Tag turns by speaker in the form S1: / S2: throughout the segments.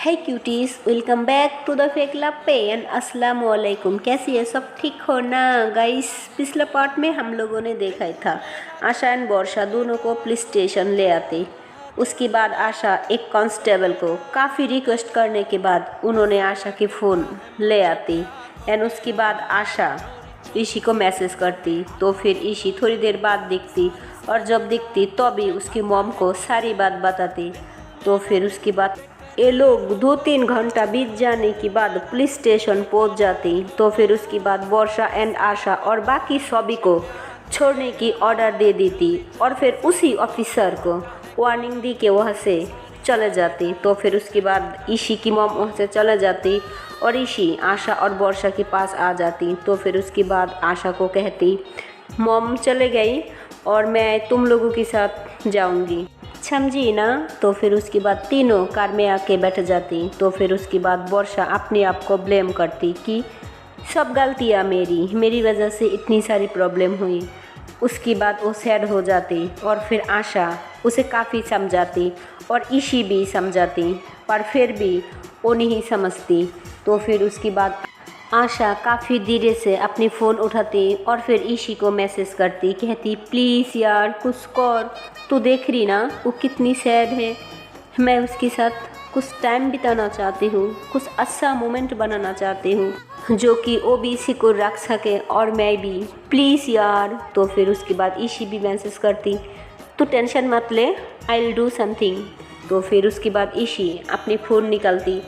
S1: है cuties, welcome back to the fake लप्पे and अस्सलाम वालेकुम। कैसी है, सब ठीक हो ना गाइस। पिछले पार्ट में हम लोगों ने देखा ही था आशा एंड वर्षा दोनों को पुलिस स्टेशन ले आती। उसके बाद आशा एक कांस्टेबल को काफ़ी रिक्वेस्ट करने के बाद उन्होंने आशा की फ़ोन ले आती एंड उसके बाद आशा ईशी को मैसेज करती। तो फिर ईशी थोड़ी देर बाद दिखती और जब दिखती तो भी उसकी मॉम को सारी बात बताती। तो फिर उसके बाद ये लोग 2-3 घंटा बीत जाने के बाद पुलिस स्टेशन पहुंच जाती। तो फिर उसके बाद वर्षा एंड आशा और बाकी सभी को छोड़ने की ऑर्डर दे देती और फिर उसी ऑफिसर को वार्निंग दी के वहाँ से चले जाती। तो फिर उसके बाद ईशी की मॉम वहाँ से चले जाती और ईशी आशा और वर्षा के पास आ जाती। तो फिर उसके बाद आशा को कहती, मॉम चले गई और मैं तुम लोगों के साथ जाऊंगी, समझी ना। तो फिर उसके बाद तीनों कार में आके बैठ जाती। तो फिर उसके बाद वर्षा अपने आप को ब्लेम करती कि सब गलतियाँ मेरी वजह से इतनी सारी प्रॉब्लम हुई। उसके बाद वो सैड हो जाती और फिर आशा उसे काफ़ी समझाती और ईशी भी समझाती, पर फिर भी वो नहीं समझती। तो फिर उसके बाद आशा काफ़ी धीरे से अपनी फ़ोन उठाती और फिर ईशी को मैसेज करती, कहती प्लीज़ यार कुछ कर, तू देख रही ना वो कितनी सैड है, मैं उसके साथ कुछ टाइम बिताना चाहती हूँ, कुछ अच्छा मोमेंट बनाना चाहती हूँ जो कि वो भी इसी को रख सके और मैं भी, प्लीज़ यार। तो फिर उसके बाद ईशी भी मैसेज करती, तू टेंशन मत ले, आई विल डू समथिंग। तो फिर उसके बाद ईशी अपनी फ़ोन निकालती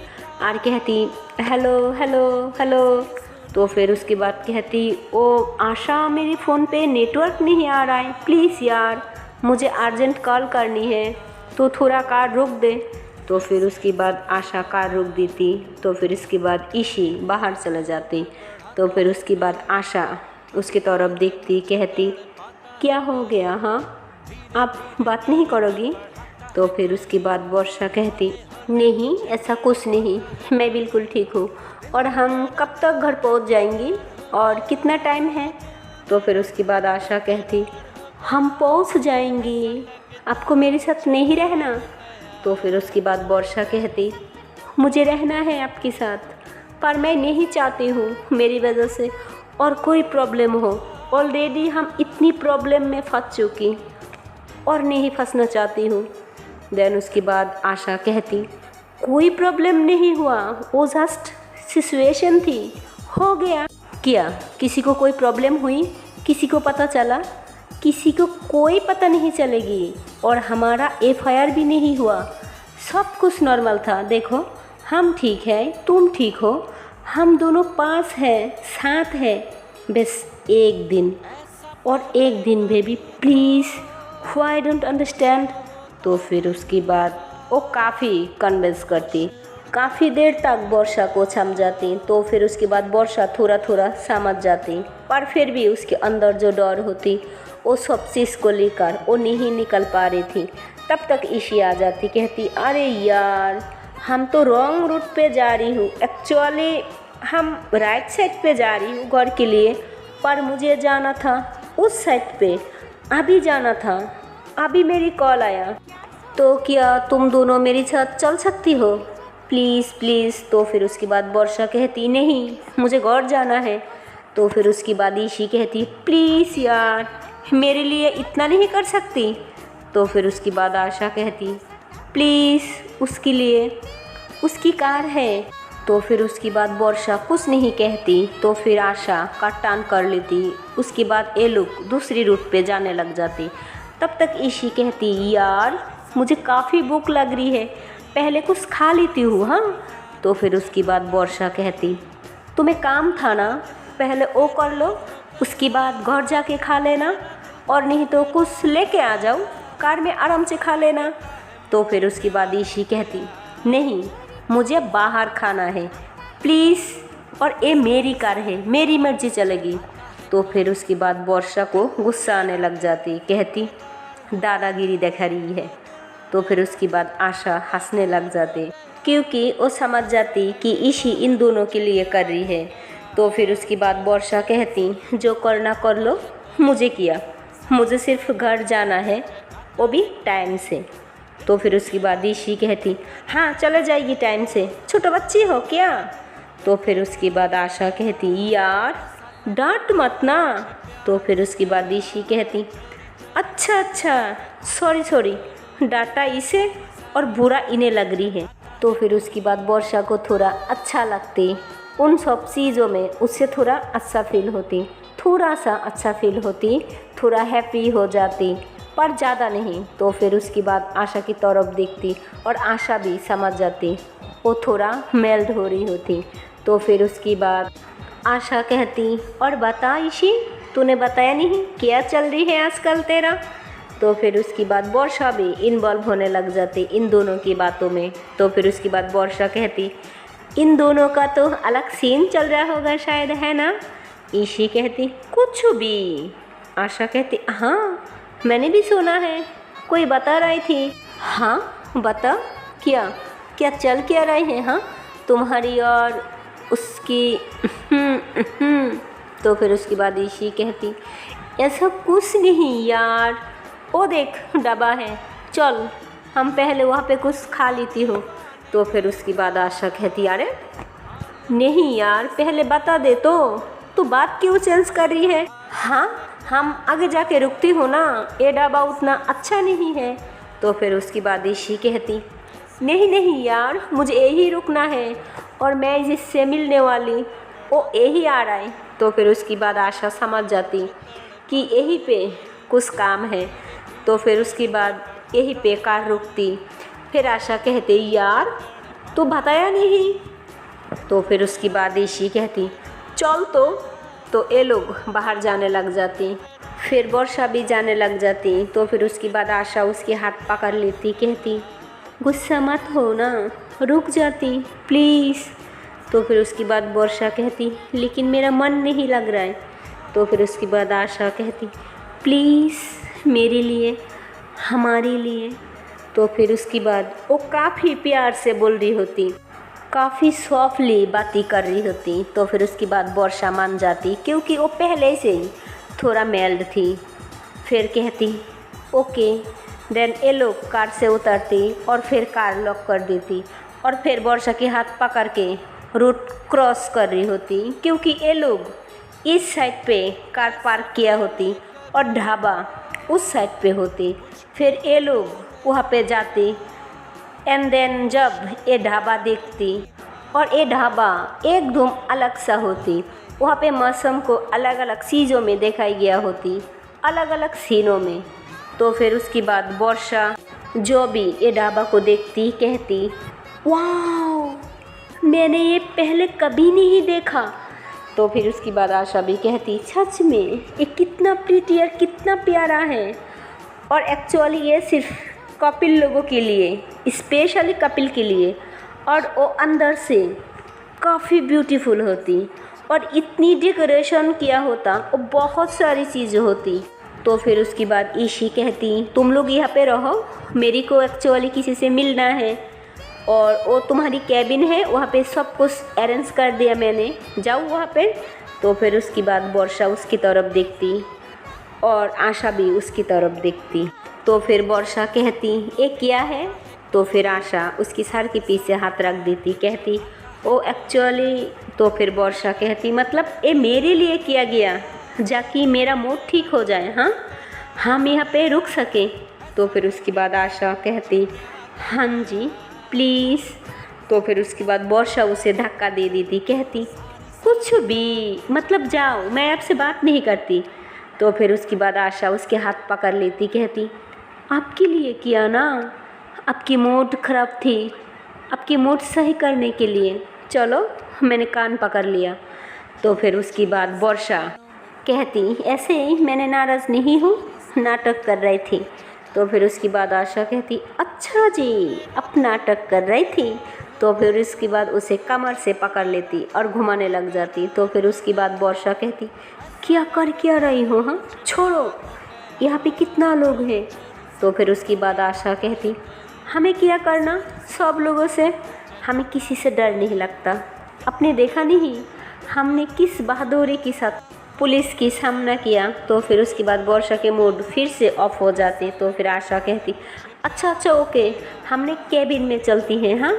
S1: और कहती हेलो हेलो हेलो। तो फिर उसके बाद कहती, ओ आशा मेरी फ़ोन पे नेटवर्क नहीं आ रहा है, प्लीज़ यार मुझे अर्जेंट कॉल करनी है, तो थोड़ा कार रोक दे। तो फिर उसके बाद आशा कार रोक देती। तो फिर इसके बाद ईशी बाहर चले जाती। तो फिर उसके बाद आशा उसकी तरफ देखती, कहती क्या हो गया, हाँ आप बात नहीं करोगी। तो फिर उसके बाद वर्षा कहती, नहीं ऐसा कुछ नहीं, मैं बिल्कुल ठीक हूँ। और हम कब तक घर पहुँच जाएंगी और कितना टाइम है। तो फिर उसके बाद आशा कहती, हम पहुँच जाएंगी, आपको मेरे साथ नहीं रहना। तो फिर उसके बाद वर्षा कहती, मुझे रहना है आपके साथ, पर मैं नहीं चाहती हूँ मेरी वजह से और कोई प्रॉब्लम हो। ऑलरेडी हम इतनी प्रॉब्लम में फंस चुकी और नहीं फंसना चाहती हूँ। देन उसके बाद आशा कहती, कोई प्रॉब्लम नहीं हुआ, वो जस्ट सिचुएशन थी, हो गया। क्या किसी को कोई प्रॉब्लम हुई, किसी को पता चला, किसी को कोई पता नहीं चलेगी और हमारा एफआईआर भी नहीं हुआ, सब कुछ नॉर्मल था। देखो हम ठीक हैं, तुम ठीक हो, हम दोनों पास हैं, साथ हैं, बस एक दिन और एक दिन baby please, why don't understand. तो फिर उसके बाद वो काफ़ी कन्विंस करती, काफ़ी देर तक वर्षा को समझाती। तो फिर उसके बाद वर्षा थोड़ा थोड़ा समझ जाती, पर फिर भी उसके अंदर जो डर होती वो सब चीज़ को लेकर वो नहीं निकल पा रही थी। तब तक ईशी आ जाती, कहती अरे यार हम तो रॉन्ग रूट पे जा रही हूँ, एक्चुअली हम राइट साइड पे जा रही हूँ घर के लिए, पर मुझे जाना था उस साइड पे, अभी जाना था, अभी मेरी कॉल आया, तो क्या तुम दोनों मेरे साथ चल सकती हो प्लीज़ प्लीज़। तो फिर उसके बाद वर्षा कहती, नहीं मुझे घर जाना है। तो फिर उसके बाद ईशी कहती, प्लीज़ यार मेरे लिए इतना नहीं कर सकती। तो फिर उसके बाद आशा कहती, प्लीज़ उसके लिए, उसकी कार है। तो फिर उसके बाद वर्षा कुछ नहीं कहती। तो फिर आशा का टर्न कर लेती। उसके बाद ये लोग दूसरी रूट पे जाने लग जाती। तब तक ईशी कहती, यार मुझे काफ़ी भूख लग रही है, पहले कुछ खा लेती हूँ, हाँ। तो फिर उसके बाद वर्षा कहती, तुम्हें काम था ना, पहले वो कर लो, उसके बाद घर जाके खा लेना, और नहीं तो कुछ लेके आ जाओ, कार में आराम से खा लेना। तो फिर उसके बाद ईशी कहती, नहीं मुझे बाहर खाना है प्लीज़, और ये मेरी कार है, मेरी मर्जी चलेगी। तो फिर उसके बाद वर्षा को गुस्सा आने लग जाती, कहती दादागिरी दिखा रही है। तो फिर उसके बाद आशा हंसने लग जाती, क्योंकि वो समझ जाती कि ईशी इन दोनों के लिए कर रही है। तो फिर उसके बाद वर्षा कहती, जो करना कर लो, मुझे किया, मुझे सिर्फ घर जाना है, वो भी टाइम से। तो फिर उसके बाद ईशी कहती हाँ चले जाएगी टाइम से, छोटा बच्ची हो क्या। तो फिर उसके बाद आशा कहती यार डांट मत ना। तो फिर उसके बाद ईशी कहती अच्छा सॉरी डांटा इसे और बुरा इन्हें लग रही है। तो फिर उसके बाद वर्षा को थोड़ा अच्छा लगती, उन सब चीज़ों में उससे थोड़ा अच्छा फील होती, थोड़ा सा अच्छा फील होती, थोड़ा हैप्पी हो जाती पर ज़्यादा नहीं। तो फिर उसके बाद आशा की तरफ देखती और आशा भी समझ जाती, वो थोड़ा मेल्ट हो रही होती। तो फिर उसके बाद आशा कहती और बता ईशी तूने बताया नहीं क्या चल रही है आजकल तेरा। तो फिर उसके बाद वर्षा भी इन्वॉल्व होने लग जाती इन दोनों की बातों में। तो फिर उसके बाद वर्षा कहती इन दोनों का तो अलग सीन चल रहा होगा शायद, है ना। ईशी कहती कुछ भी। आशा कहती हाँ मैंने भी सुना है, कोई बता रही थी। हाँ बता क्या क्या चल क्या रहे हैं हाँ तुम्हारी और उसकी। तो फिर उसके बाद ईशी कहती ऐसा कुछ नहीं यार, ओ देख डब्बा है, चल हम पहले वहाँ पे कुछ खा लेती हो। तो फिर उसके बाद आशा कहती अरे नहीं यार पहले बता दे तो बात क्यों चेंज कर रही है। हाँ हम आगे जाके रुकती हो ना, ये ढाबा उतना अच्छा नहीं है। तो फिर उसके बाद ईशी कहती नहीं यार मुझे यही रुकना है और मैं जिससे मिलने वाली वो यही आ रहा है। तो फिर उसके बाद आशा समझ जाती कि यहीं पे कुछ काम है। तो फिर उसके बाद यहीं पे कार रुकती। फिर आशा कहती यार तू बताया नहीं। तो फिर उसके बाद ईशी कहती चल तो ये लोग बाहर जाने लग जाती। फिर वर्षा भी जाने लग जाती। तो फिर उसके बाद आशा उसके हाथ पकड़ लेती, कहती गुस्सा मत हो ना, रुक जाती प्लीज़। तो फिर उसके बाद वर्षा कहती लेकिन मेरा मन नहीं लग रहा है। तो फिर उसके बाद आशा कहती प्लीज़ मेरे लिए, हमारे लिए। तो फिर उसके बाद वो काफ़ी प्यार से बोल रही होती, काफ़ी सॉफ्टली बातें कर रही होती। तो फिर उसके बाद वर्षा मान जाती क्योंकि वो पहले से ही थोड़ा मेल्ड थी। फिर कहती ओके देन ये लोग कार से उतरती और फिर कार लॉक कर देती और फिर वर्षा के हाथ पकड़ के रोड क्रॉस कर रही होती क्योंकि ये लोग इस साइड पे कार पार्क किया होती और ढाबा उस साइड पे होती। फिर ये लोग वहाँ पे जाती एंड देन जब ये ढाबा देखती और ये ढाबा एकदम अलग सा होती, वहाँ पे मौसम को अलग अलग चीज़ों में दिखाई गया होती, अलग अलग सीनों में। तो फिर उसके बाद वर्षा जो भी ये ढाबा को देखती कहती वाह मैंने ये पहले कभी नहीं देखा। तो फिर उसके बाद आशा भी कहती सच में ये कितना प्रीटी और कितना प्यारा है। और एक्चुअली ये सिर्फ कपिल लोगों के लिए, स्पेशली कपिल के लिए, और वो अंदर से काफ़ी ब्यूटीफुल होती और इतनी डेकोरेशन किया होता और बहुत सारी चीज़ें होती। तो फिर उसके बाद ईशी कहती तुम लोग यहाँ पे रहो, मेरी को एक्चुअली किसी से मिलना है और वो तुम्हारी कैबिन है वहाँ पे सब कुछ अरेंज कर दिया मैंने, जाओ वहाँ पे। तो फिर उसके बाद वर्षा उसकी तरफ देखती और आशा भी उसकी तरफ देखती। तो फिर वर्षा कहती ये क्या है। तो फिर आशा उसकी सर के पीछे हाथ रख देती, कहती ओ एक्चुअली। तो फिर वर्षा कहती मतलब ये मेरे लिए किया गया जाकि मेरा मूड ठीक हो जाए, हाँ हम यहाँ पे रुक सके। तो फिर उसके बाद आशा कहती हाँ जी प्लीज़। तो फिर उसके बाद वर्षा उसे धक्का दे देती, कहती कुछ भी मतलब जाओ मैं आपसे बात नहीं करती। तो फिर उसके बाद आशा उसके हाथ पकड़ लेती, कहती आपके लिए किया ना, आपकी मूड ख़राब थी, आपकी मूड सही करने के लिए, चलो मैंने कान पकड़ लिया। तो फिर उसके बाद वर्षा कहती ऐसे ही मैंने नाराज़ नहीं हूँ, नाटक कर रही थी। तो फिर उसके बाद आशा कहती अच्छा जी अब नाटक कर रही थी। तो फिर उसके बाद उसे कमर से पकड़ लेती और घुमाने लग जाती। तो फिर उसके बाद वर्षा कहती क्या रही हो, हाँ छोड़ो यहाँ पे कितना लोग हैं। तो फिर उसके बाद आशा कहती हमें क्या करना सब लोगों से, हमें किसी से डर नहीं लगता, आपने देखा नहीं हमने किस बहादुरी के साथ पुलिस की सामना किया। तो फिर उसके बाद वर्षा के मूड फिर से ऑफ हो जाते। तो फिर आशा कहती अच्छा अच्छा ओके, हमने केबिन में चलती हैं। हाँ,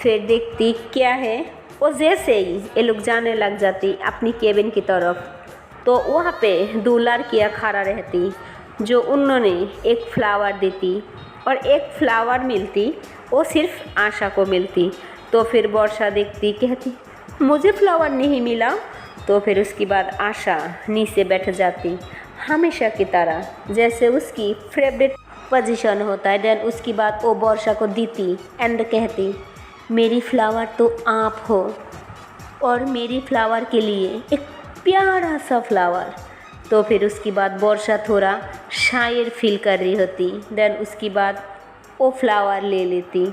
S1: फिर देखती क्या है। वो जैसे ही ये लोग जाने लग जाती अपनी केबिन की तरफ, तो वहाँ पे दो लड़कियाँ खड़ा रहती जो उन्होंने एक फ्लावर देती और एक फ्लावर मिलती, वो सिर्फ आशा को मिलती। तो फिर वर्षा देखती, कहती मुझे फ्लावर नहीं मिला। तो फिर उसके बाद आशा नीचे बैठ जाती हमेशा की तरह, जैसे उसकी फेवरेट पोजीशन होता है। देन उसके बाद वो वर्षा को देती एंड कहती मेरी फ्लावर तो आप हो और मेरी फ्लावर के लिए एक प्यारा सा फ्लावर। तो फिर उसके बाद वर्षा थोड़ा शायर फील कर रही होती। देन उसके बाद वो फ्लावर ले लेती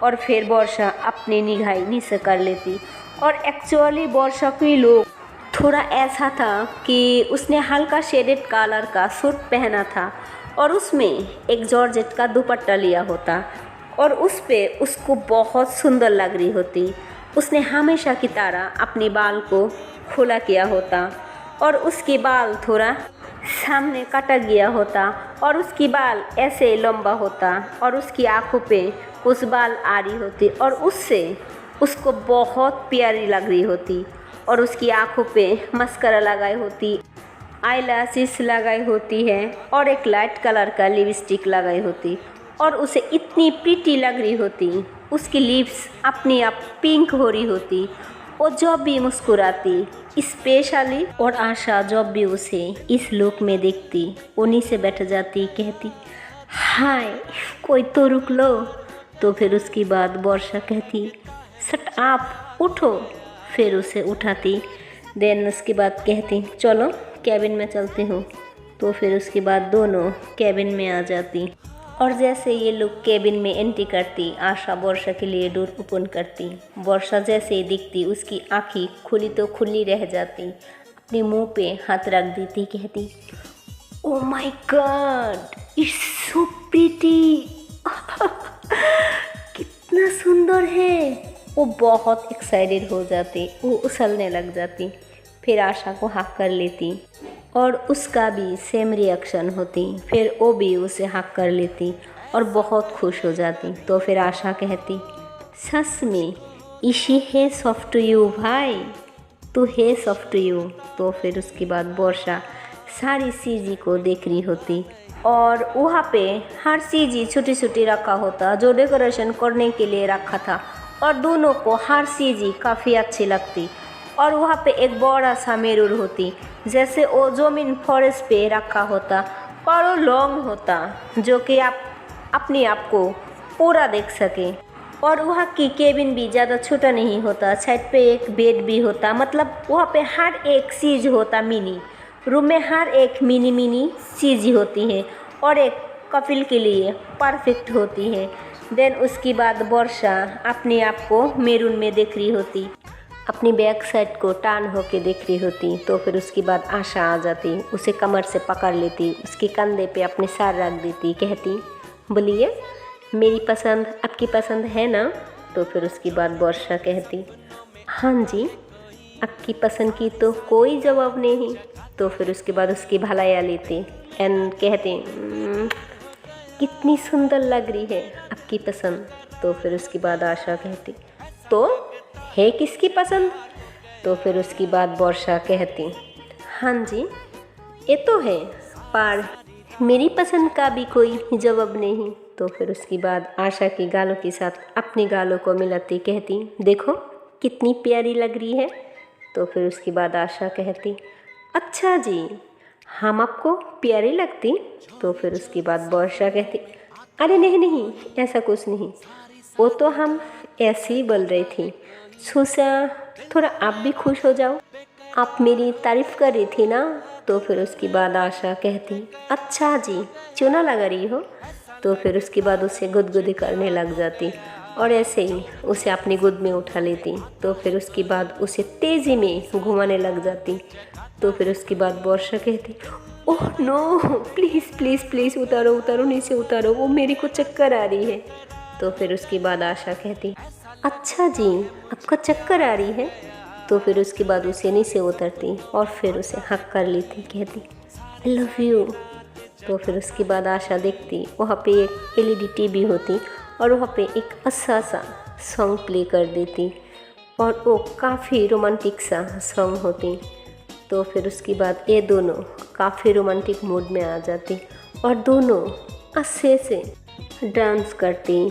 S1: और फिर वर्षा अपनी निगाहें नीचे कर लेती। और एक्चुअली वर्षा के लोग थोड़ा ऐसा था कि उसने हल्का शेडेड कलर का सूट पहना था और उसमें एक जॉर्जेट का दुपट्टा लिया होता और उस पे उसको बहुत सुंदर लग रही होती। उसने हमेशा की तरह अपने बाल को खुला किया होता और उसके बाल थोड़ा सामने काटा गया होता और उसकी बाल ऐसे लंबा होता और उसकी आँखों पे कुछ बाल आ रही होती और उससे उसको बहुत प्यारी लग रही होती। और उसकी आँखों पे मस्करा लगाई होती, आई लैशेस लगाई होती है और एक लाइट कलर का लिपस्टिक लगाई होती और उसे इतनी प्रीटी लग रही होती। उसकी लिप्स अपने आप पिंक हो रही होती। वो जब भी मुस्कुराती स्पेशली, और आशा जब भी उसे इस लुक में देखती उन्हीं से बैठ जाती, कहती हाय कोई तो रुक लो। तो फिर उसके बाद वर्षा कहती शट आप उठो, फिर उसे उठाती। देन उसके बाद कहती चलो कैबिन में चलती हूँ। तो फिर उसके बाद दोनों कैबिन में आ जाती और जैसे ये लोग कैबिन में एंट्री करती आशा वर्षा के लिए डोर ओपन करती। वर्षा जैसे ही दिखती उसकी आँखें खुली तो खुली रह जाती, अपने मुंह पे हाथ रख देती, कहती oh my God it's so pretty कितना सुंदर है। वो बहुत एक्साइटेड हो जाती, वो उछलने लग जाती। फिर आशा को हक कर लेती और उसका भी सेम रिएक्शन होती। फिर वो भी उसे हक कर लेती और बहुत खुश हो जाती। तो फिर आशा कहती सच में इसी है सॉफ्ट यू भाई, तू है सॉफ्ट यू। तो फिर उसके बाद वर्षा सारी चीज़ी को देख रही होती और वहाँ पे हर चीज़ छोटी छोटी रखा होता जो डेकोरेशन करने के लिए रखा था और दोनों को हर चीज़ काफ़ी अच्छी लगती। और वहाँ पे एक बड़ा सा मिरर होती, जैसे वो ज़मीन फॉरेस्ट पे रखा होता और वो लॉन्ग होता जो कि आप अपने आप को पूरा देख सके। और वहाँ की केबिन भी ज़्यादा छोटा नहीं होता, साइड पे एक बेड भी होता, मतलब वहाँ पे हर एक चीज़ होता मिनी। रूम में हर एक मिनी मिनी चीज़ होती है और एक कपिल के लिए परफेक्ट होती है। देन उसके बाद वर्षा अपने आप को मेरून में देख रही होती, अपनी बैक साइड को टर्न होके देख रही होती। तो फिर उसके बाद आशा आ जाती, उसे कमर से पकड़ लेती, उसके कंधे पे अपने सर रख देती, कहती बोलिए मेरी पसंद आपकी पसंद है ना। तो फिर उसके बाद वर्षा कहती हाँ जी आपकी पसंद की तो कोई जवाब नहीं। तो फिर उसके बाद उसकी भलाया लेती एंड कहती कितनी सुंदर लग रही है आपकी पसंद। तो फिर उसके बाद आशा कहती तो है किसकी पसंद। तो फिर उसके बाद वर्षा कहती हाँ जी ये तो है पर मेरी पसंद का भी कोई जवाब नहीं। तो फिर उसके बाद आशा की गालों के साथ अपनी गालों को मिलाती, कहती देखो कितनी प्यारी लग रही है। तो फिर उसके बाद आशा कहती अच्छा जी हम आपको प्यारी लगती। तो फिर उसके बाद वर्षा कहती अरे नहीं नहीं ऐसा कुछ नहीं, वो तो हम ऐसे ही बोल रही थी, सोचा थोड़ा आप भी खुश हो जाओ, आप मेरी तारीफ़ कर रही थी ना। तो फिर उसके बाद आशा कहती अच्छा जी चूना लगा रही हो। तो फिर उसके बाद उसे गुदगुदी करने लग जाती और ऐसे ही उसे अपनी गोद में उठा लेती। तो फिर उसके बाद उसे तेज़ी में घुमाने लग जाती। तो फिर उसके बाद वर्षा कहती oh no please please please उतारो उतारो नीचे उतारो, वो मेरे को चक्कर आ रही है। तो फिर उसके बाद आशा कहती अच्छा जी आपका चक्कर आ रही है। तो फिर उसके बाद उसे नीचे उतरती और फिर उसे हक कर लेती, कहती आई लव यू तो फिर उसके बाद आशा देखती वहाँ पे एक एलईडी टीवी होती और वहाँ पे एक अच्छा सा सॉन्ग प्ले कर देती और वो काफ़ी रोमांटिक सा सॉन्ग होती। तो फिर उसके बाद ये दोनों काफ़ी रोमांटिक मूड में आ जाती और दोनों अच्छे से डांस करती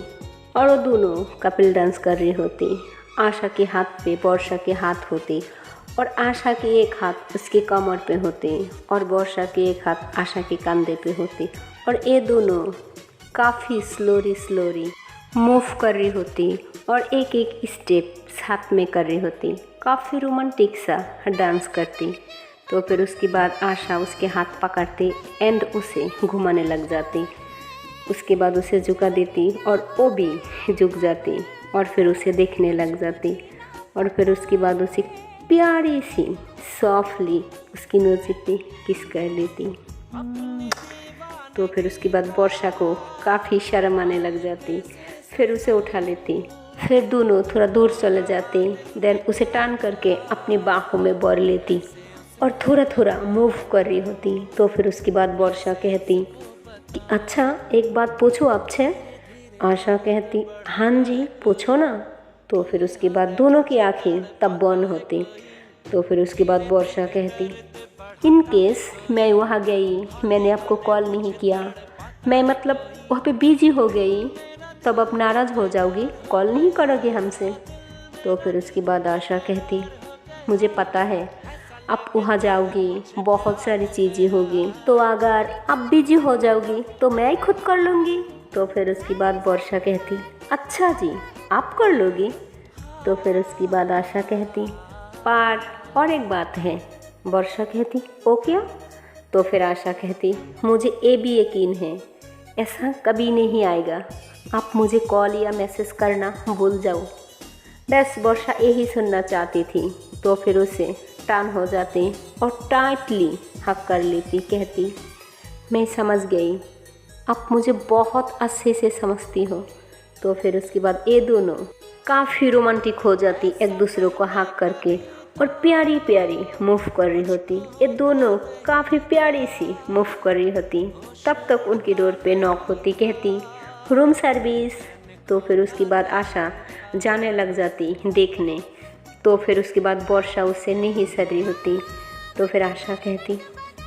S1: और वो दोनों कपिल डांस कर रही होती। आशा के हाथ पे वर्षा के हाथ होती और आशा के एक हाथ उसके कमर पे होती और वर्षा के एक हाथ आशा के कंधे पे होती और ये दोनों काफ़ी स्लोरी मूव कर रही होती और एक एक स्टेप साथ में कर रही होती, काफ़ी रोमांटिक सा डांस करती। तो फिर उसके बाद आशा उसके हाथ पकड़ती एंड उसे घुमाने लग जाती। उसके बाद उसे झुका देती और वो भी झुक जाती और फिर उसे देखने लग जाती और फिर उसके बाद उसे प्यारी सी सॉफ्टली उसकी नोज़ पे किस कर देती। तो फिर उसके बाद वर्षा को काफ़ी शर्म आने लग जाती, फिर उसे उठा लेती, फिर दोनों थोड़ा दूर चले जाते। देन उसे टान करके अपनी बाहों में भर लेती और थोड़ा थोड़ा मूव कर रही होती। तो फिर उसके बाद वर्षा कहती कि अच्छा एक बात पूछूं आपसे। आशा कहती हाँ जी पूछो ना। तो फिर उसके बाद दोनों की आंखें तब बंद होती। तो फिर उसके बाद वर्षा कहती इन केस मैं वहाँ गई, मैंने आपको कॉल नहीं किया, मैं मतलब वहाँ पे बिजी हो गई, तब आप नाराज़ हो जाओगी, कॉल नहीं करोगे हमसे। तो फिर उसके बाद आशा कहती मुझे पता है आप वहाँ जाओगी, बहुत सारी चीज़ें होगी, तो अगर आप बिजी हो जाओगी तो मैं ही खुद कर लूँगी। तो फिर उसके बाद वर्षा कहती अच्छा जी आप कर लोगी। तो फिर उसके बाद आशा कहती पर और एक बात है। वर्षा कहती ओ क्या। तो फिर आशा कहती मुझे ये भी यकीन है ऐसा कभी नहीं आएगा, आप मुझे कॉल या मैसेज करना भूल जाओ। बस वर्षा यही सुनना चाहती थी। तो फिर उसे टान हो जाती और टाइटली हक कर लेती, कहती मैं समझ गई, आप मुझे बहुत अच्छे से समझती हो। तो फिर उसके बाद ये दोनों काफ़ी रोमांटिक हो जाती, एक दूसरे को हक करके और प्यारी प्यारी मूव कर रही होती। ये दोनों काफ़ी प्यारी सी मूव कर रही होती। तब तक उनकी डोर पे नॉक होती, कहती रूम सर्विस। तो फिर उसके बाद आशा जाने लग जाती देखने। तो फिर उसके बाद वर्षा उससे नहीं सर रही होती। तो फिर आशा कहती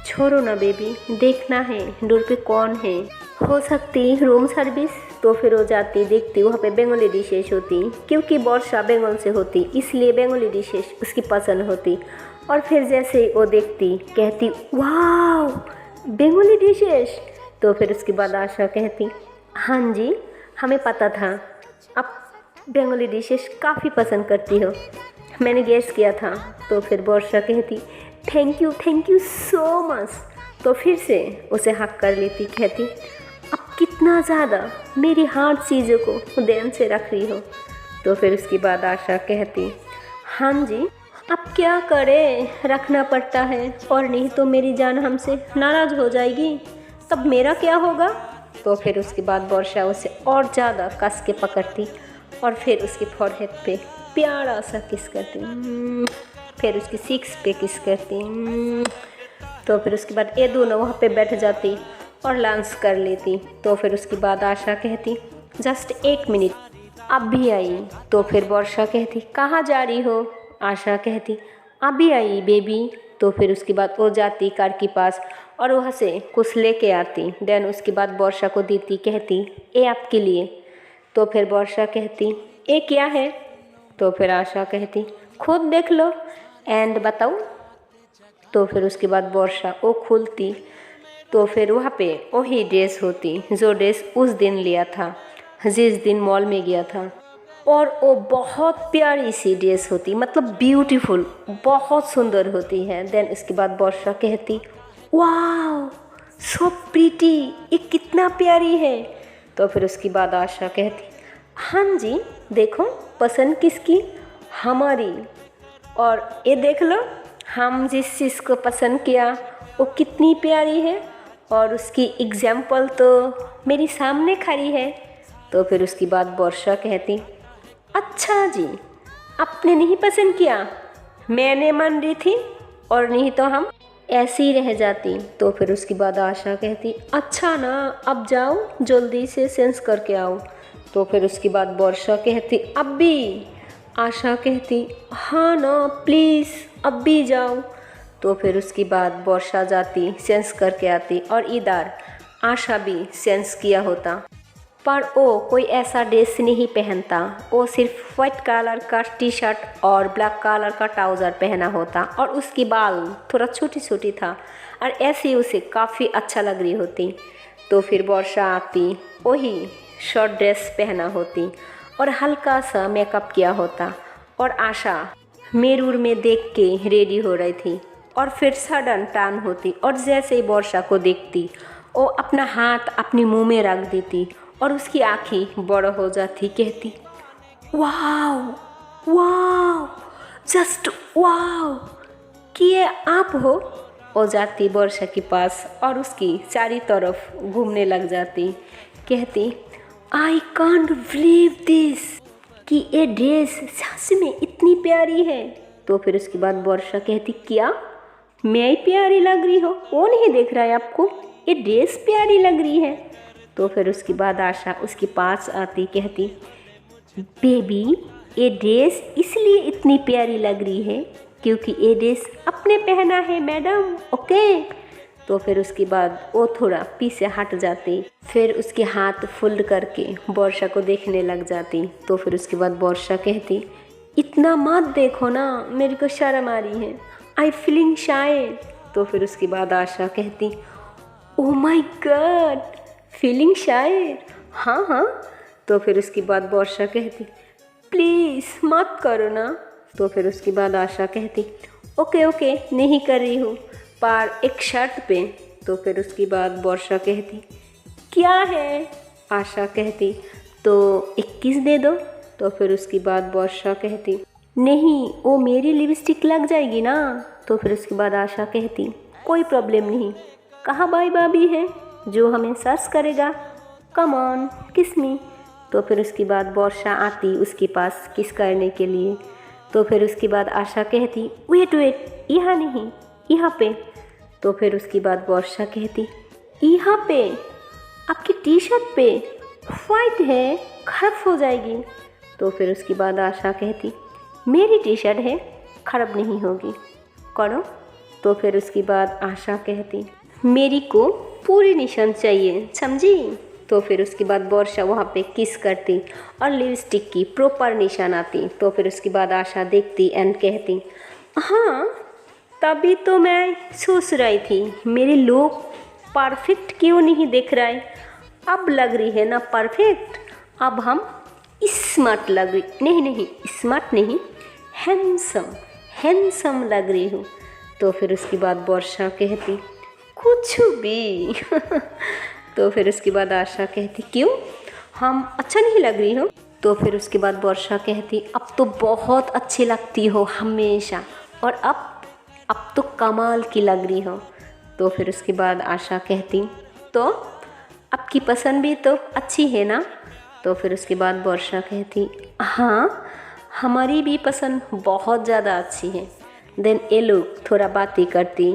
S1: छोड़ो ना बेबी, देखना है डोर पे कौन है, हो सकती रूम सर्विस। तो फिर वो जाती, देखती वहाँ पे बंगाली डिशेस होती, क्योंकि वर्षा बंगाल से होती इसलिए बंगाली डिशेस उसकी पसंद होती। और फिर जैसे वो देखती कहती वाह बंगाली डिशेस। तो फिर उसके बाद आशा कहती हाँ जी हमें पता था आप बंगाली डिशेस काफ़ी पसंद करती हो, मैंने गेस किया था। तो फिर वर्षा कहती थैंक यू सो मच। तो फिर से उसे हक कर लेती, कहती अब कितना ज़्यादा मेरी हर चीज़ों को ध्यान से रख रही हो। तो फिर उसके बाद आशा कहती हाँ जी अब क्या करें, रखना पड़ता है, और नहीं तो मेरी जान हमसे नाराज़ हो जाएगी, तब मेरा क्या होगा। तो फिर उसके बाद वर्षा उसे और ज़्यादा कस के पकड़ती और फिर उसकी फोरहेड पे प्यारा सा किस करती, फिर उसकी सीक्स पे किस करती। तो फिर उसके बाद ये दोनों वहाँ पे बैठ जाती और लंच कर लेती। तो फिर उसके बाद आशा कहती जस्ट 1 मिनट अभी आई। तो फिर वर्षा कहती कहाँ जा रही हो। आशा कहती अभी आई बेबी। तो फिर उसके बाद वो जाती कार के पास और वहाँ से कुछ लेके आती। देन उसके बाद वर्षा को देती, कहती ये आपके लिए। तो फिर वर्षा कहती ये क्या है। तो फिर आशा कहती खुद देख लो एंड बताओ। तो फिर उसके बाद वर्षा वो खुलती। तो फिर वहाँ पे वही ड्रेस होती जो ड्रेस उस दिन लिया था, जिस दिन मॉल में गया था, और वो बहुत प्यारी सी ड्रेस होती, मतलब ब्यूटीफुल, बहुत सुंदर होती है। देन इसके बाद वर्षा कहती वाह सो प्रीटी, ये कितना प्यारी है। तो फिर उसके बाद आशा कहती हाँ जी देखो पसंद किसकी, हमारी, और ये देख लो हम जिस चीज़ को पसंद किया वो कितनी प्यारी है, और उसकी एग्जाम्पल तो मेरी सामने खड़ी है। तो फिर उसके बाद वर्षा कहती अच्छा जी आपने नहीं पसंद किया, मैंने मान रही थी, और नहीं तो हम ऐसी रह जाती। तो फिर उसके बाद आशा कहती अच्छा ना, अब जाओ जल्दी से सेंस करके आओ। तो फिर उसके बाद वर्षा कहती अब भी। आशा कहती हाँ ना प्लीज़ अब भी जाओ। तो फिर उसके बाद वर्षा जाती, सेंस करके आती, और इधर आशा भी सेंस किया होता, पर वो कोई ऐसा ड्रेस नहीं पहनता। वो सिर्फ वाइट कलर का टी शर्ट और ब्लैक कलर का ट्राउज़र पहना होता, और उसकी बाल थोड़ा छोटी छोटी था, और ऐसे उसे काफ़ी अच्छा लग रही होती। तो फिर वर्षा आती, वही शॉर्ट ड्रेस पहना होती और हल्का सा मेकअप किया होता, और आशा मिरर में देख के रेडी हो रही थी। और फिर सडन टर्न होती, और जैसे ही वर्षा को देखती वो अपना हाथ अपने मुंह में रख देती, और उसकी आँखें बड़ हो जाती, कहती वाओ वाओ जस्ट वाओ, कि ये आप हो जाती वर्षा के पास और उसकी चारी तरफ घूमने लग जाती, कहती आई कांट बिलीव दिस, कि ये ड्रेस सच में इतनी प्यारी है। तो फिर उसके बाद वर्षा कहती क्या मैं ही प्यारी लग रही हो? वो नहीं देख रहा है आपको, ये ड्रेस प्यारी लग रही है। तो फिर उसके बाद आशा उसके पास आती, कहती बेबी ये ड्रेस इसलिए इतनी प्यारी लग रही है क्योंकि ये ड्रेस आपने पहना है मैडम, ओके। तो फिर उसके बाद वो थोड़ा पीछे हट जाती, फिर उसके हाथ फोल्ड करके वर्षा को देखने लग जाती। तो फिर उसके बाद वर्षा कहती इतना मत देखो ना, मेरे को शर्म आ रही है, आई फीलिंग शाय। तो फिर उसके बाद आशा कहती ओह माय गॉड फीलिंग शाय, हाँ हाँ। तो फिर उसके बाद वर्षा कहती प्लीज़ मत करो ना। तो फिर उसके बाद आशा कहती ओके ओके नहीं कर रही हूँ, पर एक शर्त पे। तो फिर उसके बाद वर्षा कहती क्या है? आशा कहती तो 21 दे दो। तो फिर उसके बाद वर्षा कहती नहीं वो मेरी लिपस्टिक लग जाएगी ना। तो फिर उसके बाद आशा कहती कोई प्रॉब्लम नहीं, कहाँ बाई बाबी है जो हमें सर्च करेगा, कम ऑन किस मी। तो फिर उसके बाद वर्षा आती उसके पास किस करने के लिए। तो फिर उसके बाद आशा कहती वेट वेट यहाँ नहीं यहाँ पे। तो फिर उसके बाद वर्षा कहती यहाँ पे आपकी टी शर्ट पे वाइट है, खराब हो जाएगी। तो फिर उसके बाद आशा कहती मेरी टी शर्ट है, खराब नहीं होगी, करो। तो फिर उसके बाद आशा कहती मेरी को पूरी निशान चाहिए, समझी। तो फिर उसके बाद वर्षा वहाँ पे किस करती और लिपस्टिक की प्रॉपर निशान आती। तो फिर उसके बाद आशा देखती एंड कहती हाँ तभी तो मैं सोच रही थी मेरे लोग परफेक्ट क्यों नहीं दिख रहा है, अब लग रही है ना परफेक्ट, अब हम स्मार्ट लग रही, नहीं नहीं स्मार्ट नहीं हैंडसम हैंडसम लग रही हूँ। तो फिर उसके बाद वर्षा कहती कुछ भी तो फिर उसके बाद आशा कहती क्यों हम अच्छा नहीं लग रही हो? तो फिर उसके बाद वर्षा कहती अब तो बहुत अच्छी लगती हो हमेशा, और अब तो कमाल की लग रही हो। तो फिर उसके बाद आशा कहती तो आपकी पसंद भी तो अच्छी है ना। तो फिर उसके बाद वर्षा कहती हाँ हमारी भी पसंद बहुत ज़्यादा अच्छी है। देन ये लोग थोड़ा बातें करती,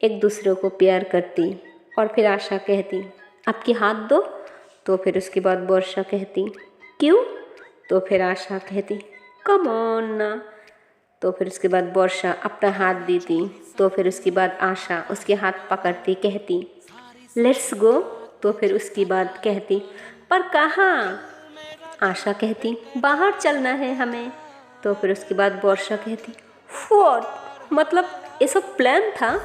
S1: एक दूसरे को प्यार करती, और फिर आशा कहती आपकी हाथ दो। तो फिर उसके बाद वर्षा कहती क्यों? तो फिर आशा कहती कम ऑन ना। तो फिर उसके बाद वर्षा अपना हाथ देती। तो फिर उसके बाद आशा उसके हाथ पकड़ती, कहती लेट्स गो। तो फिर उसके बाद कहती पर कहाँ? आशा कहती बाहर चलना है हमें। तो फिर उसके बाद वर्षा कहती व्हाट, मतलब ये सब प्लान था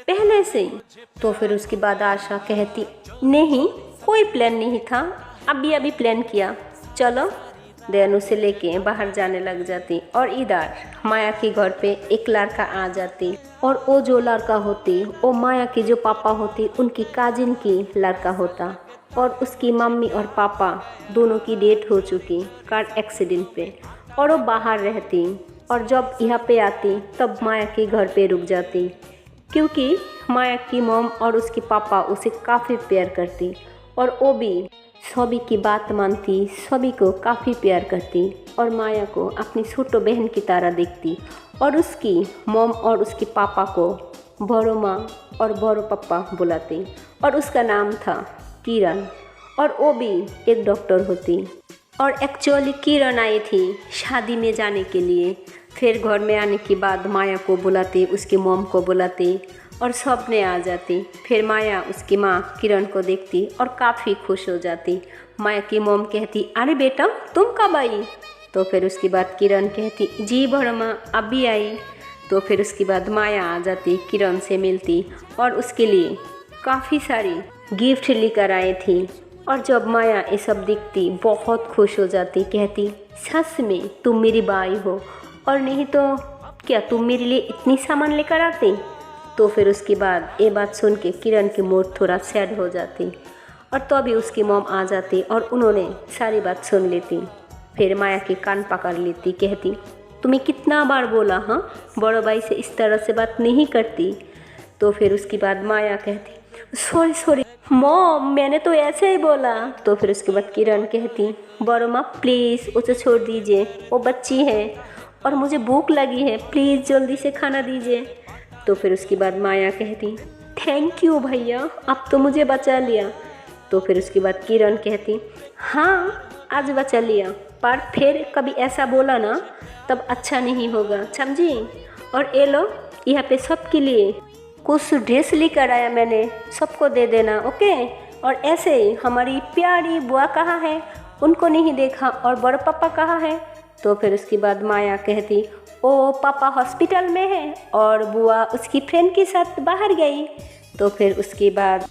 S1: पहले से ही? तो फिर उसके बाद आशा कहती नहीं कोई प्लान नहीं था, अभी अभी प्लान किया, चलो। देन उसे लेके बाहर जाने लग जाती, और इधर माया के घर पे एक लड़का आ जाती, और वो जो लड़का होती वो माया के जो पापा होती उनकी काजिन की लड़का होता, और उसकी मम्मी और पापा दोनों की डेथ हो चुकी कार एक्सीडेंट पे, और वो बाहर रहती। और जब यहाँ पे आती तब माया के घर पे रुक जाती, क्योंकि माया की मॉम और उसके पापा उसे काफ़ी प्यार करती, और वो भी सभी की बात मानती, सभी को काफ़ी प्यार करती, और माया को अपनी छोटी बहन की तरह देखती, और उसकी मॉम और उसके पापा को बड़ो माँ और बड़ो पापा बुलाती और उसका नाम था किरण और वो भी एक डॉक्टर होती। और एक्चुअली किरण आई थी शादी में जाने के लिए। फिर घर में आने के बाद माया को बुलाती, उसकी मॉम को बुलाती और सब ने आ जाती। फिर माया उसकी माँ किरण को देखती और काफ़ी खुश हो जाती। माया की मॉम कहती, अरे बेटा तुम कब आई? तो फिर उसके बाद किरण कहती, जी बड़ा माँ अभी आई। तो फिर उसके बाद माया आ जाती, किरण से मिलती और उसके लिए काफ़ी सारी गिफ्ट लेकर आई थी। और जब माया ये सब दिखती बहुत खुश हो जाती, कहती सच में तुम मेरी बाई हो, और नहीं तो क्या तुम मेरे लिए इतनी सामान लेकर आती? तो फिर उसके बाद ये बात सुन के किरण की मूड थोड़ा सैड हो जाती और तो भी उसकी मॉम आ जाती और उन्होंने सारी बात सुन लेती। फिर माया के कान पकड़ लेती, कहती तुम्हें कितना बार बोला, हाँ बड़ो भाई से इस तरह से बात नहीं करती। तो फिर उसके बाद माया कहती सॉरी मॉम मैंने तो ऐसे ही बोला। तो फिर उसके बाद किरण कहती, बड़ो माँ प्लीज़ उसे छोड़ दीजिए, वो बच्ची है और मुझे भूख लगी है, प्लीज़ जल्दी से खाना दीजिए। तो फिर उसके बाद माया कहती, थैंक यू भैया अब तो मुझे बचा लिया। तो फिर उसके बाद किरण कहती, हाँ आज बचा लिया, पर फिर कभी ऐसा बोला ना तब अच्छा नहीं होगा, समझी? और ये लो यहाँ पे सबके लिए कुछ ड्रेस लेकर आया मैंने, सबको दे देना, ओके? और ऐसे ही हमारी प्यारी बुआ कहाँ है, उनको नहीं देखा, और बड़े पापा कहाँ है? तो फिर उसके बाद माया कहती, ओ पापा हॉस्पिटल में है और बुआ उसकी फ्रेंड के साथ बाहर गई। तो फिर उसके बाद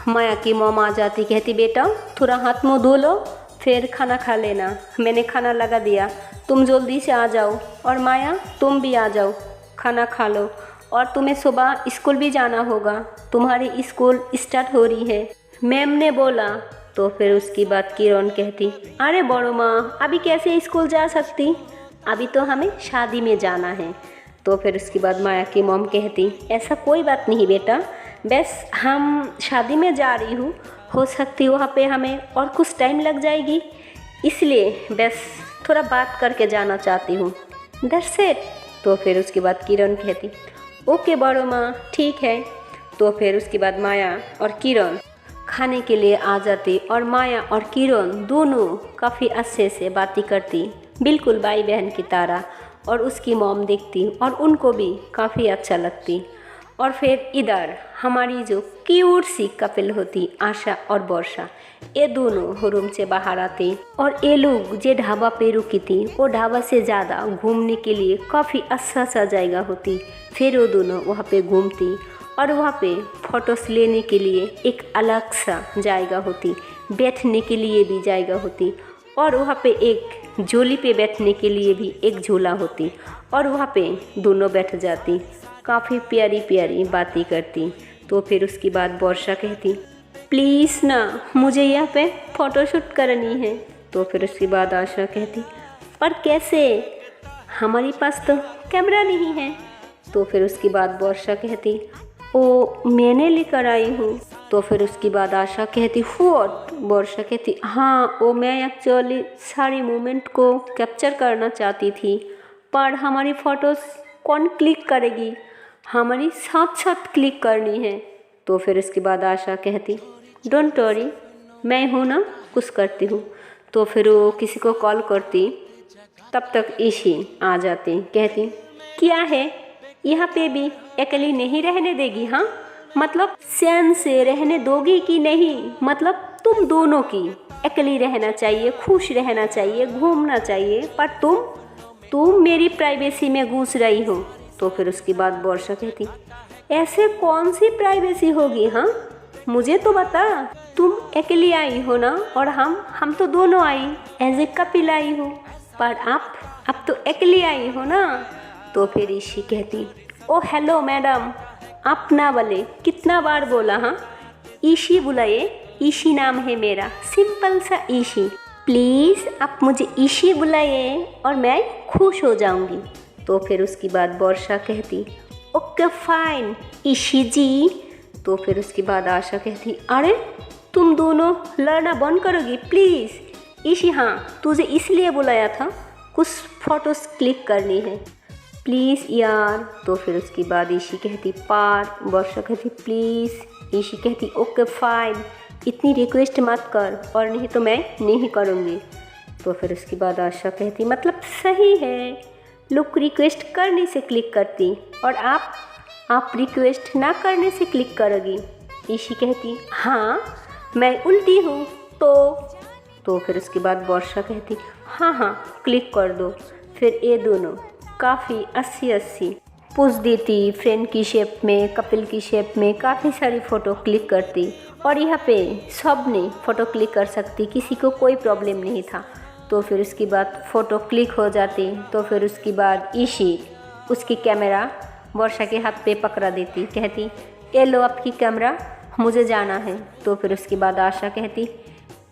S1: माया की मॉम आ जाती, कहती बेटा थोड़ा हाथ मुँह धो लो फिर खाना खा लेना, मैंने खाना लगा दिया, तुम जल्दी से आ जाओ। और माया तुम भी आ जाओ, खाना खा लो, और तुम्हें सुबह स्कूल भी जाना होगा, तुम्हारी स्कूल स्टार्ट हो रही है, मैम ने बोला। तो फिर उसकी बात किरण कहती, अरे बड़ो माँ अभी कैसे स्कूल जा सकती, अभी तो हमें शादी में जाना है। तो फिर उसके बाद माया की मॉम कहती, ऐसा कोई बात नहीं बेटा, बस हम शादी में जा रही हूँ, हो सकती वहाँ पे हमें और कुछ टाइम लग जाएगी, इसलिए बस थोड़ा बात करके जाना चाहती हूँ, दैट्स इट। तो फिर उसके बाद किरण कहती, ओके बड़ो माँ ठीक है। तो फिर उसके बाद माया और किरण खाने के लिए आ जाती और माया और किरण दोनों काफ़ी अच्छे से बातें करती, बिल्कुल भाई बहन की तरह। और उसकी मॉम देखती और उनको भी काफ़ी अच्छा लगती। और फिर इधर हमारी जो क्यूट सी कपल होती आशा और वर्षा, ये दोनों रूम से बाहर आते और ये लोग जो ढाबा पे रुकी थी वो ढाबा से ज़्यादा घूमने के लिए काफ़ी अच्छा सा जगह होती। फिर वो दोनों वहाँ पे घूमती और वहाँ पे फ़ोटोस लेने के लिए एक अलग सा जगह होती, बैठने के लिए भी जगह होती, और वहाँ पे एक झूली पे बैठने के लिए भी एक झूला होती, और वहाँ पे दोनों बैठ जाती, काफ़ी प्यारी प्यारी बातें करती। तो फिर उसके बाद वर्षा कहती, प्लीज़ ना मुझे यहाँ पे फ़ोटोशूट करनी है। तो फिर उसके बाद आशा कहती, पर कैसे, हमारे पास तो कैमरा नहीं है। तो फिर उसके बाद वर्षा कहती, ओ मैंने लेकर आई हूँ। तो फिर उसके बाद आशा कहती, व्हाट? वर्षा कहती, हाँ वो मैं एक्चुअली सारी मोमेंट को कैप्चर करना चाहती थी, पर हमारी फ़ोटोज़ कौन क्लिक करेगी, हमारी साथ साथ क्लिक करनी है। तो फिर उसके बाद आशा कहती, डोंट वरी मैं हूँ ना, कुछ करती हूँ। तो फिर वो किसी को कॉल करती, तब तक ईशी आ जाती, कहती, क्या है यहाँ पे भी अकेली नहीं रहने देगी? हाँ मतलब चैन से रहने दोगी कि नहीं? मतलब तुम दोनों की अकेली रहना चाहिए, खुश रहना चाहिए, घूमना चाहिए, पर तुम मेरी प्राइवेसी में घुस रही हो। तो फिर उसके बाद वर्षा कहती, ऐसे कौन सी प्राइवेसी होगी? हाँ मुझे तो बता, तुम अकेली आई हो ना, और हम तो दोनों आई, एज ए कपिल आई हो, पर अब तो अकेली आई हो ना। तो फिर ईशी कहती, ओ हेलो मैडम, आप ना बोले, कितना बार बोला, हाँ ईशी बुलाइए, ईशी नाम है मेरा, सिंपल सा ईशी, प्लीज़ आप मुझे ईशी बुलाइए और मैं खुश हो जाऊंगी। तो फिर उसके बाद वर्षा कहती, ओके फाइन ईशी जी। तो फिर उसके बाद आशा कहती, अरे तुम दोनों लड़ना बंद करोगी प्लीज़? ईशी हाँ तुझे इसलिए बुलाया था, कुछ फ़ोटोज़ क्लिक करनी है, प्लीज़ यार। तो फिर उसके बाद ईशी कहती पार, वर्षा कहती प्लीज़, ईशी कहती ओके फाइन, इतनी रिक्वेस्ट मत कर और नहीं तो मैं नहीं करूँगी। तो फिर उसके बाद आशा कहती मतलब सही है, लोग रिक्वेस्ट करने से क्लिक करती और आप रिक्वेस्ट ना करने से क्लिक करोगी। ईशी कहती हाँ मैं उल्टी हूँ तो फिर उसके बाद वर्षा कहती हाँ क्लिक कर दो। फिर ये दोनों काफ़ी 80-80 पोज देती, फ्रेंड की शेप में, कपिल की शेप में काफ़ी सारी फ़ोटो क्लिक करती और यहाँ पे सब ने फ़ोटो क्लिक कर सकती, किसी को कोई प्रॉब्लम नहीं था। तो फिर उसके बाद फ़ोटो क्लिक हो जाती। तो फिर उसके बाद ईशी उसकी कैमरा वर्षा के हाथ पे पकड़ा देती, कहती ये लो आपकी कैमरा, मुझे जाना है। तो फिर उसके बाद आशा कहती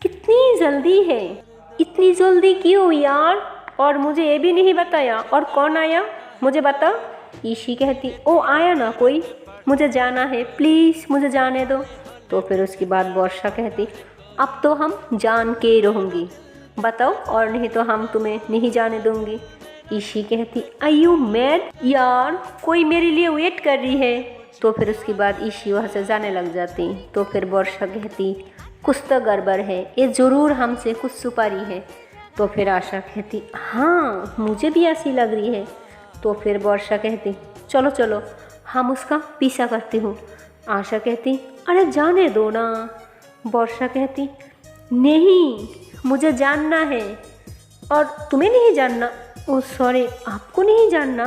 S1: कितनी जल्दी है, इतनी जल्दी क्यों यार, और मुझे ये भी नहीं बताया, और कौन आया मुझे बता। ईशी कहती ओ आया ना कोई, मुझे जाना है प्लीज़ मुझे जाने दो। तो फिर उसके बाद वर्षा कहती अब तो हम जान के ही रहूँगी, बताओ और नहीं तो हम तुम्हें नहीं जाने दूँगी। ईशी कहती आर यू मैड यार, कोई मेरे लिए वेट कर रही है। तो फिर उसके बाद ईशी वहाँ से जाने लग जाती। तो फिर वर्षा कहती कुछ तो गड़बड़ है, ये ज़रूर हमसे कुछ छुपा रही है। तो फिर आशा कहती हाँ मुझे भी ऐसी लग रही है। तो फिर वर्षा कहती चलो चलो हम उसका पीछा करती हूँ। आशा कहती अरे जाने दो ना। वर्षा कहती नहीं मुझे जानना है और तुम्हें नहीं जानना। ओ सॉरी आपको नहीं जानना,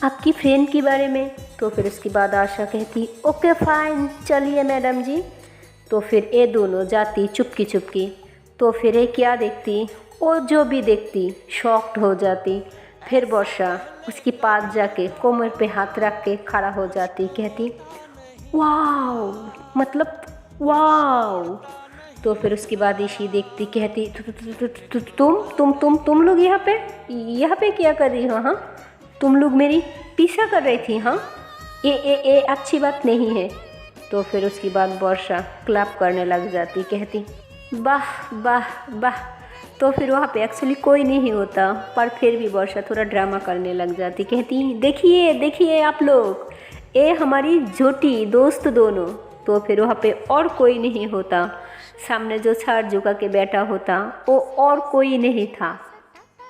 S1: आपकी फ्रेंड के बारे में। तो फिर उसके बाद आशा कहती ओके फाइन चलिए मैडम जी। तो फिर ये दोनों जाती चुपकी। तो फिर ये क्या देखती, वो जो भी देखती शॉक्ड हो जाती। फिर वर्षा उसके पास जाके कोमर पे हाथ रख के खड़ा हो जाती, कहती वाओ मतलब वाओ। तो फिर उसके बाद ईशी देखती, कहती तुम लोग यहाँ पे क्या कर रही हो? हाँ तुम लोग मेरी पीछा कर रही थी? हाँ ये अच्छी बात नहीं है। तो फिर उसके बाद वर्षा क्लैप करने लग जाती, कहती वाह वाह वाह। तो फिर वहाँ पे एक्चुअली कोई नहीं होता, पर फिर भी वर्षा थोड़ा ड्रामा करने लग जाती, कहती देखिए आप लोग, ये हमारी झूठी दोस्त दोनों। तो फिर वहाँ पे और कोई नहीं होता, सामने जो छाड़ झुका के बैठा होता वो और कोई नहीं था,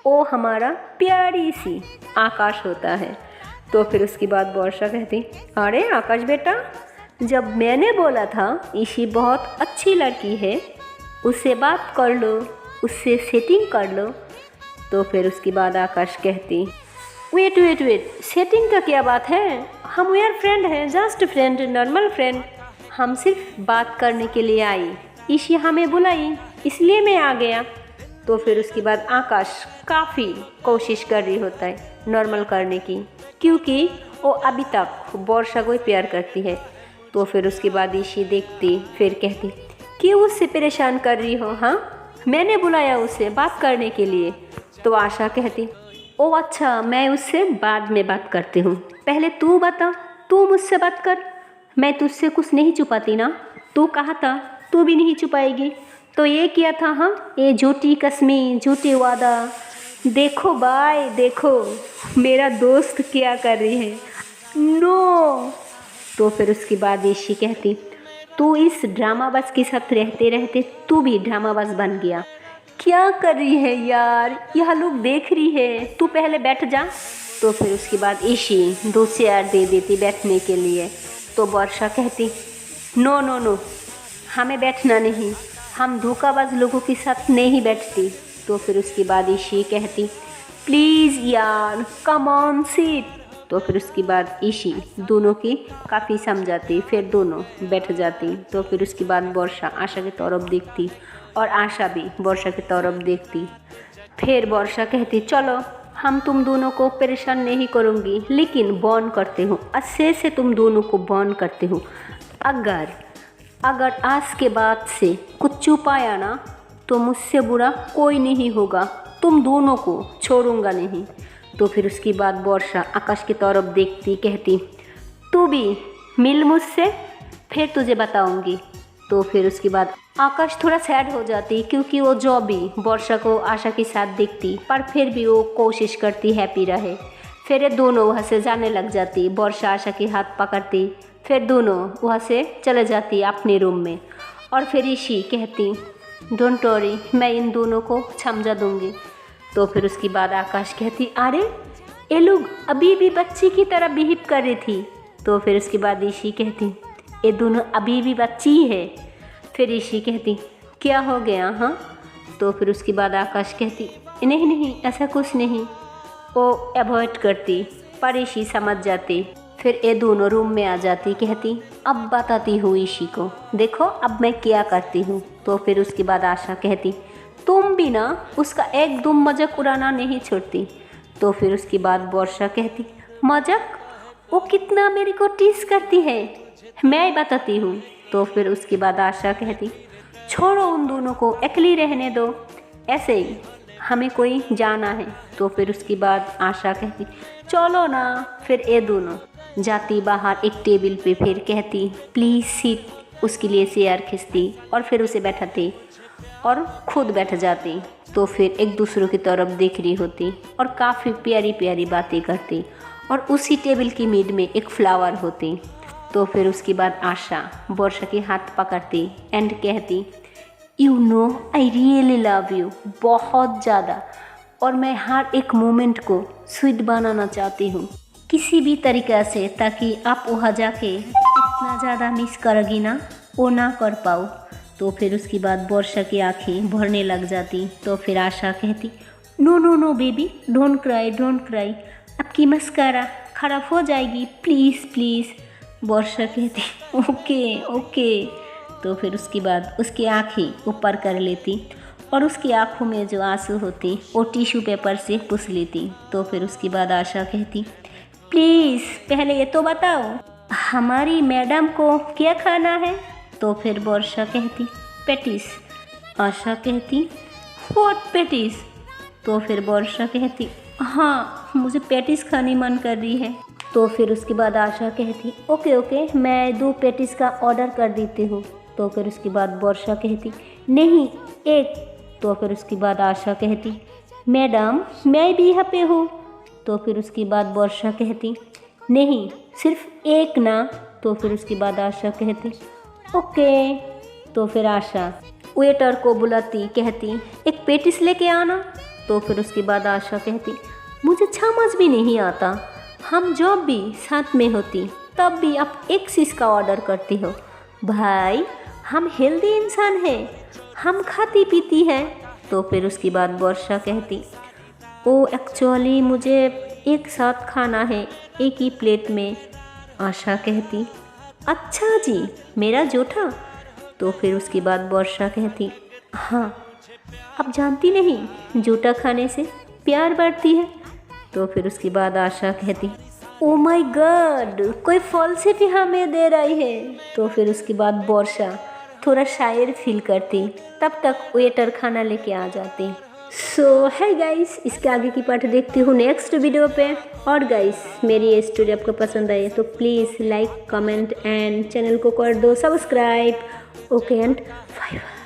S1: वो हमारा प्यारी सी आकाश होता है। तो फिर उसके बाद वर्षा कहती अरे आकाश बेटा, जब मैंने बोला था ईशी बहुत अच्छी लड़की है, उससे बात कर लो, उससे सेटिंग कर लो। तो फिर उसके बाद आकाश कहती वेट सेटिंग का क्या बात है, हम वी फ्रेंड हैं, जस्ट फ्रेंड, नॉर्मल फ्रेंड, हम सिर्फ बात करने के लिए आई, ईशी हमें बुलाई इसलिए मैं आ गया। तो फिर उसके बाद आकाश काफ़ी कोशिश कर रही होता है नॉर्मल करने की, क्योंकि वो अभी तक वर्षा को ही प्यार करती है। तो फिर उसके बाद ईशी देखती, फिर कहती क्यों उससे परेशान कर रही हो? हाँ मैंने बुलाया उसे बात करने के लिए। तो आशा कहती ओ अच्छा मैं उससे बाद में बात करती हूँ, पहले तू बता, तू मुझसे बात कर, मैं तुझसे कुछ नहीं छुपाती ना, तू कहा था तू भी नहीं छुपाएगी, तो ये किया था? हाँ ये झूठी कसमी, झूठी वादा, देखो बाय देखो मेरा दोस्त क्या कर रही है, नो। तो फिर उसके बाद ईशी कहती तू इस ड्रामाबाज के साथ रहते रहते तू भी ड्रामाबाज बन गया, क्या कर रही है यार, यह लोग देख रही है, तू पहले बैठ जा। तो फिर उसके बाद ईशी 2 चेयर दे देती बैठने के लिए। तो वर्षा कहती नो हमें बैठना नहीं, हम धोखाबाज लोगों के साथ नहीं बैठती। तो फिर उसके बाद ईशी कहती प्लीज़ यार कम ऑन सीट। तो फिर उसके बाद ईशी दोनों की काफ़ी समझाती, फिर दोनों बैठ जाती। तो फिर उसके बाद वर्षा आशा की तरफ देखती और आशा भी वर्षा की तरफ देखती। फिर वर्षा कहती चलो हम तुम दोनों को परेशान नहीं करूँगी, लेकिन बॉन्ड करते हूँ, अच्छे से तुम दोनों को बॉन्ड करते हूँ, अगर आज के बाद से कुछ छुपाया ना तो मुझसे बुरा कोई नहीं होगा, तुम दोनों को छोड़ूंगा नहीं। तो फिर उसके बाद वर्षा आकाश की तरफ देखती, कहती तू भी मिल मुझसे, फिर तुझे बताऊंगी। तो फिर उसके बाद आकाश थोड़ा सैड हो जाती, क्योंकि वो जो भी वर्षा को आशा के साथ देखती, पर फिर भी वो कोशिश करती हैप्पी रहे। फिर ये दोनों वहाँ से जाने लग जाती। वर्षा आशा की हाथ पकड़ती, फिर दोनों वहाँ से चले जाती अपने रूम में। और फिर ऋषि कहती डोंट वरी, मैं इन दोनों को समझा दूँगी। तो फिर उसके बाद आकाश कहती अरे ये लोग अभी भी बच्ची की तरह बिहेव कर रही थी। तो फिर उसके बाद ऋषि कहती ये दोनों अभी भी बच्ची है। फिर ऋषि कहती क्या हो गया हाँ। तो फिर उसके बाद आकाश कहती नहीं नहीं ऐसा कुछ नहीं। वो अवॉइड करती पर ऋषि समझ जाती। फिर ये दोनों रूम में आ जाती, कहती अब बताती हूँ ऋषि को, देखो अब मैं क्या करती हूँ। तो फिर उसके बाद आशा कहती तुम भी ना उसका एकदम मजाक उड़ाना नहीं छोड़ती। तो फिर उसके बाद वर्षा कहती मजाक, वो कितना मेरे को टीस करती है, मैं बताती हूँ। तो फिर उसके बाद आशा कहती छोड़ो उन दोनों को, अकेली रहने दो, ऐसे ही हमें कोई जाना है। तो फिर उसके बाद आशा कहती चलो ना। फिर ये दोनों जाती बाहर एक टेबल पे, फिर कहती प्लीज़ सीट, उसके लिए चेयर खींचती और फिर उसे बैठाती और खुद बैठ जाती। तो फिर एक दूसरों की तरफ देख रही होती और काफ़ी प्यारी प्यारी बातें करती। और उसी टेबल की मिड में एक फ्लावर होती। तो फिर उसके बाद आशा वर्षा के हाथ पकड़ती एंड कहती you know I really love you, बहुत ज़्यादा, और मैं हर एक मोमेंट को स्वीट बनाना चाहती हूँ किसी भी तरीक़ा से, ताकि आप वहाँ जाके इतना ज़्यादा मिस करोगी ना वो ना कर पाओ। तो फिर उसके बाद वर्षा की आँखें भरने लग जाती। तो फिर आशा कहती no no no baby don't cry don't cry, आपकी मस्कारा ख़राब हो जाएगी प्लीज़ प्लीज़। वर्षा कहती ओके ओके। तो फिर उसके बाद उसकी आँखें ऊपर कर लेती और उसकी आँखों में जो आंसू होती वो टिश्यू पेपर से पुछ लेती। तो फिर उसके बाद आशा कहती प्लीज़ पहले ये तो बताओ हमारी मैडम को क्या खाना है। तो फिर वर्षा कहती पेटिस। आशा कहती व्हाट पेटिस। तो फिर वर्षा कहती हाँ मुझे पेटिस खाने मन कर रही है। तो फिर उसके बाद आशा कहती ओके ओके मैं 2 पेटिस का ऑर्डर कर देती हूँ। तो फिर उसके बाद वर्षा कहती नहीं 1। तो फिर उसके बाद आशा कहती मैडम मैं भी यहाँ पे हूँ। तो फिर उसके बाद वर्षा कहती नहीं सिर्फ 1 ना। तो फिर उसके बाद आशा कहती ओके। तो फिर आशा वेटर को बुलाती, कहती एक पेटिस लेके आना। तो फिर उसके बाद आशा कहती मुझे समझ भी नहीं आता, हम जब भी साथ में होती तब भी आप एक चीज़ का ऑर्डर करती हो। भाई हम हेल्दी इंसान हैं, हम खाती पीती हैं। तो फिर उसके बाद वर्षा कहती ओ एक्चुअली मुझे एक साथ खाना है एक ही प्लेट में। आशा कहती अच्छा जी मेरा जूठा। तो फिर उसके बाद वर्षा कहती हाँ आप जानती नहीं जूठा खाने से प्यार बढ़ती है। तो फिर उसके बाद आशा कहती ओ माय गॉड कोई फल से भी हमें दे रही है। तो फिर उसके बाद वर्षा थोड़ा शायर फील करती, तब तक वेटर खाना लेके आ जाती। सो है गाइस, इसके आगे की पार्ट देखती हूँ नेक्स्ट वीडियो पे। और गाइस मेरी ये स्टोरी आपको पसंद आई तो please like comment and channel को कर दो subscribe. Okay and bye bye.